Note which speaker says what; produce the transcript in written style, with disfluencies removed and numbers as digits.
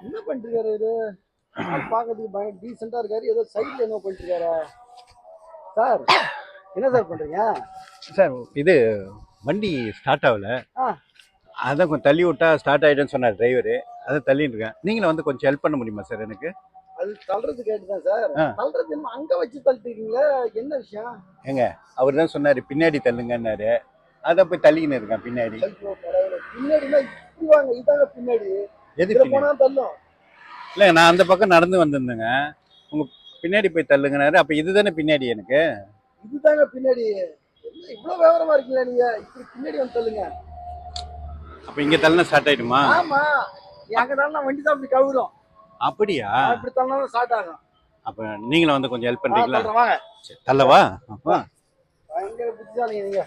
Speaker 1: என்ன பண்ணிட்டு இருக்காரு இது? பாக்கிறதுக்கு பயங்கர டீசெண்டா இருக்காரு. ஏதோ சைட்ல என்ன பண்ணிட்டு இருக்காரு சார்? என்ன சார் பண்றீங்க
Speaker 2: சார்? இது வண்டி ஸ்டார்ட் ஆகல, அதான் கொஞ்சம் தள்ளி விட்டா ஸ்டார்ட் ஆகிடுன்னு சொன்னார் டிரைவரு. அதை தள்ளிட்டு இருக்கேன். நீங்களும் வந்து கொஞ்சம் ஹெல்ப் பண்ண முடியுமா சார் எனக்கு?
Speaker 1: அது தள்ளுறது கேட்டுதான் சார். தள்ளுறது என்ன அங்க வச்சு தள்ளிட்டீங்களா? என்ன விஷயம்?
Speaker 2: ஏங்க, அவர் தான் சொன்னார் பின்னாடி தள்ளுங்கன்னாரு. அதை போய் தள்ளிக்கின்னு இருக்கேன் பின்னாடி.
Speaker 1: பின்னாடினா இப்படி வாங்க, இதாங்க பின்னாடி.
Speaker 2: எது போனா
Speaker 1: தள்ளும்?
Speaker 2: இல்லை, நான் அந்த பக்கம் நடந்து வந்திருந்தேங்க. உங்க பின்னாடி போய் தள்ளுங்கனாரு. அப்ப இதுதானே பின்னாடி? எனக்கு
Speaker 1: இதுதாங்க பின்னாடி. இவ்வளவு விவரமா இருக்கீங்களா நீங்க? இப்படி பின்னாடி வந்து தள்ளுங்க.
Speaker 2: அப்ப இங்க தள்ளினா ஸ்டார்ட் ஆயிடுமா?
Speaker 1: ஆமா, எங்க தள்ளனா வண்டி தான் அப்படி கவுரும்.
Speaker 2: அப்படியா?
Speaker 1: இப்படி தள்ளினா ஸ்டார்ட் ஆகும்.
Speaker 2: அப்ப நீங்களும் வந்து கொஞ்சம் ஹெல்ப் பண்றீங்களா?
Speaker 1: வாங்க.
Speaker 2: தள்ளவா?
Speaker 1: பயங்கர புத்திசாலிங்க நீங்க.